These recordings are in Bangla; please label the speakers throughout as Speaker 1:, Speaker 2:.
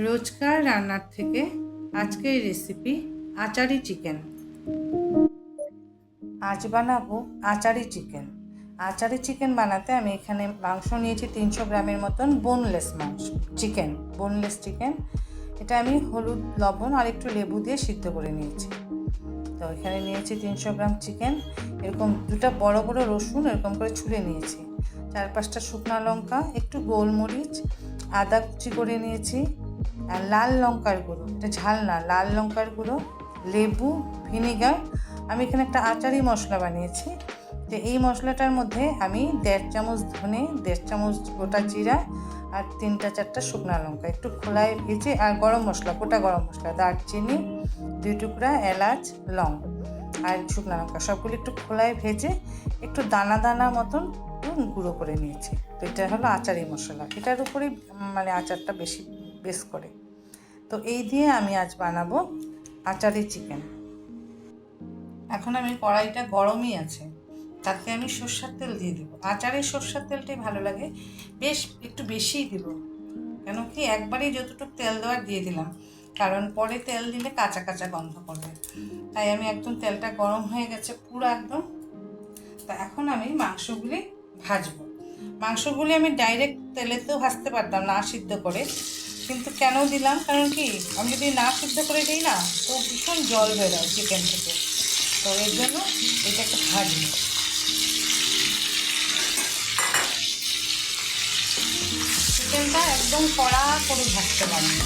Speaker 1: রোজকার রান্নার থেকে আজকের রেসিপি আচারি চিকেন। আজ বানাবো আচারি চিকেন। আচারি চিকেন বানাতে আমি এখানে মাংস নিয়েছি 300 গ্রামের মতন, বোনলেস চিকেন। এটা আমি হলুদ, লবণ আর একটু লেবু দিয়ে সিদ্ধ করে নিয়েছি। তো এখানে নিয়েছি 300 গ্রাম চিকেন। এরকম দুটো বড় বড় রসুন এরকম করে ছুলে নিয়েছি, 4-5টা শুকনো লঙ্কা, একটু গোলমরিচ, আদা কুচি করে নিয়েছি, আর লাল লঙ্কার গুঁড়ো, এটা ঝাল না, লাল লঙ্কার গুঁড়ো, লেবু, ভিনেগার। আমি এখানে একটা আচারি মশলা বানিয়েছি। তো এই মশলাটার মধ্যে আমি 1.5 চামচ ধনে, 1.5 চামচ গোটা জিরা আর 3-4টা শুকনো লঙ্কা একটু খোলায় ভেজে, আর গরম মশলা, গোটা গরম মশলা, দারচিনি, 2 টুকরা এলাচ, লং আর শুকনো লঙ্কা সবগুলো একটু খোলায় ভেজে একটু দানা দানা মতন গুঁড়ো করে নিয়েছি। তো এটা হলো আচারি মশলা, এটার উপরেই মানে আচারটা বেশি বেশ করে। তো এই দিয়ে আমি আজ বানাবো আচারি চিকেন। এখন আমি কড়াইটা গরমই আছে, তাতে আমি সরষের তেল দিয়ে দেবো। আচারের সরষের তেলটাই ভালো লাগে, বেশ একটু বেশিই দেবো, কেন কি একবারেই যতটুকু তেল দেওয়ার দিয়ে দিলাম, কারণ পরে তেল দিলে কাঁচা কাঁচা গন্ধ করবে। তাই আমি একদম তেলটা গরম হয়ে গেছে পুরো একদম। তা এখন আমি মাংসগুলি ভাজবো। মাংসগুলি আমি ডাইরেক্ট তেলেতেও ভাজতে পারতাম না সিদ্ধ করে, কিন্তু কেন দিলাম, কারণ কি আমি যদি না সিদ্ধ করে দিই না তো ভীষণ জল বেরোয় চিকেন থেকে। তো এর জন্য এটাকে ভাজবো। চিকেনটা একদম কড়া করে ভাজতে পারবো।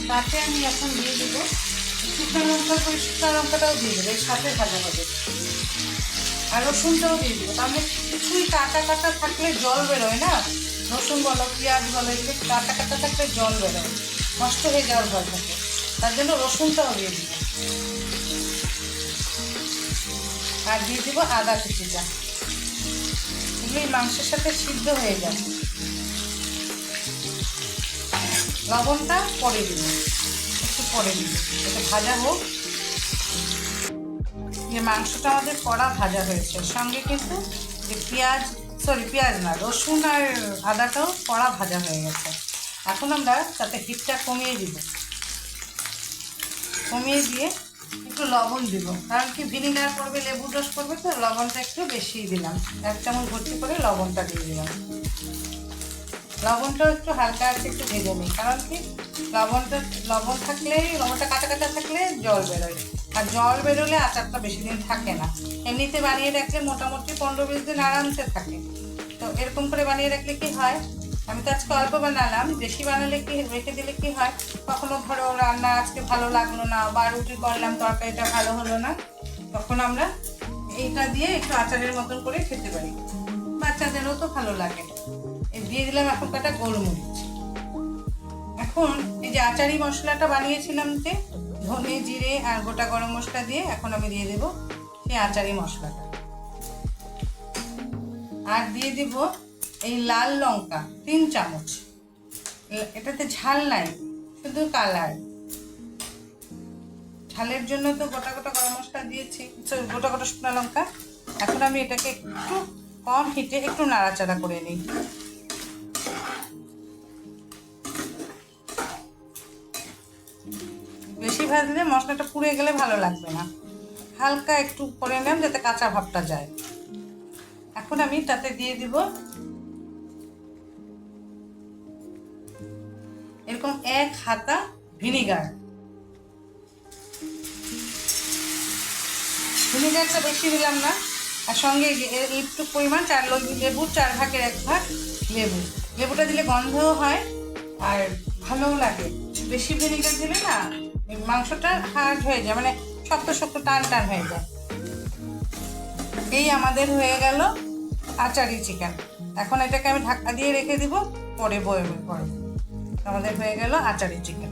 Speaker 1: তাতে আমি এখন দিয়ে দেবো শুকনো লঙ্কা, শুকনো লঙ্কাটাও দিয়ে দেবো, এর সাথে ভাজা হবে। আর রসুনটাও দিয়ে দেবো, তাহলে কিছুই কাটা কাটা থাকলে জল বেরোয় না, রসুন বলো পেঁয়াজ বলো এগুলো কাটা কাটা থাকলে জল বেরোয়, নষ্ট হয়ে যাওয়ার ভয় থাকে, তার জন্য রসুনটাও দিয়ে দিব। আর দিয়ে দেবো আদা কুচিটা, এগুলো মাংসের সাথে সিদ্ধ হয়ে যায়। লবণটা পরে দিব, একটু পরে দিব, এটা ভাজা হোক। যে মাংসটা আমাদের কড়া ভাজা হয়েছে, সঙ্গে কিন্তু যে পেঁয়াজ না, রসুন আর আদাটাও কড়া ভাজা হয়ে গেছে। এখন আমরা তাতে হিটটা কমিয়ে দিব, কমিয়ে দিয়ে একটু লবণ দিব, কারণ কি ভিনিগার করবে, লেবুর রস করবে, তো লবণটা একটু বেশিই দিলাম, 1 চামচ ভর্তি করে লবণটা দিয়ে দিলাম। লবণটাও একটু হালকা আছে একটু ভেজে নিই, কারণ কি লবণ থাকলে, লবণটা কাঁচা কাঁচা থাকলে জল বেরোয়, আর জল বেরোলে আচারটা বেশি দিন থাকে না। এমনিতে বানিয়ে রাখলে মোটামুটি 15-20 দিন আরামসে থাকে। তো এরকম করে বানিয়ে রাখলে কি হয়, আমি তো আজকে অল্প বানালাম, বেশি বানালে কি রেখে দিলে কি হয়, কখনো ধরো রান্না আজকে ভালো লাগলো না বা রুটি করলাম তরকারিটা ভালো হলো না, তখন আমরা এইটা দিয়ে একটু আচারের মতন করে খেতে পারি, বাচ্চাদেরও তো ভালো লাগে। দিয়ে দিলাম এখন কটা গোলমরিচ। এখন এই যে আচারি মশলাটা বানিয়েছিলাম, যে ধনে, জিরে আর গোটা গরম মশলা দিয়ে, এখন আমি দিয়ে দেবো সেই আচারি মশলাটা। আর দিয়ে দেব এই লাল লঙ্কা 3 চামচ, এটাতে ঝাল নাই, শুধু কালার। ঝালের জন্য তো গোটা গোটা গরম মশলা দিয়েছি, গোটা গোটা শুকনো লঙ্কা। এখন আমি এটাকে একটু কম হিটে একটু নাড়াচাড়া করে নিই। বেশি ভাজলে মশলাটা পুড়ে গেলে ভালো লাগবে না, হালকা একটু করে নিলাম যাতে কাঁচা ভাবটা যায়। এখন আমি তাতে দিয়ে দিব এরকম 1 হাতা ভিনিগার। ভিনিগারটা বেশি দিলাম না, আর সঙ্গে একটু পরিমাণ লেবুর 4 ভাগের 1 ভাগ লেবু। লেবুটা দিলে গন্ধও হয় আর ভালোও লাগে। বেশি ভিনিগার দিলে না মাংসটা হার্ড হয়ে যায়, মানে শক্ত শক্ত টান টান হয়ে যায়। এই আমাদের হয়ে গেল আচারি চিকেন। এখন এটাকে আমি ঢাকা দিয়ে রেখে দিব, পরে বয়মে করব। আমাদের হয়ে গেল আচারি চিকেন।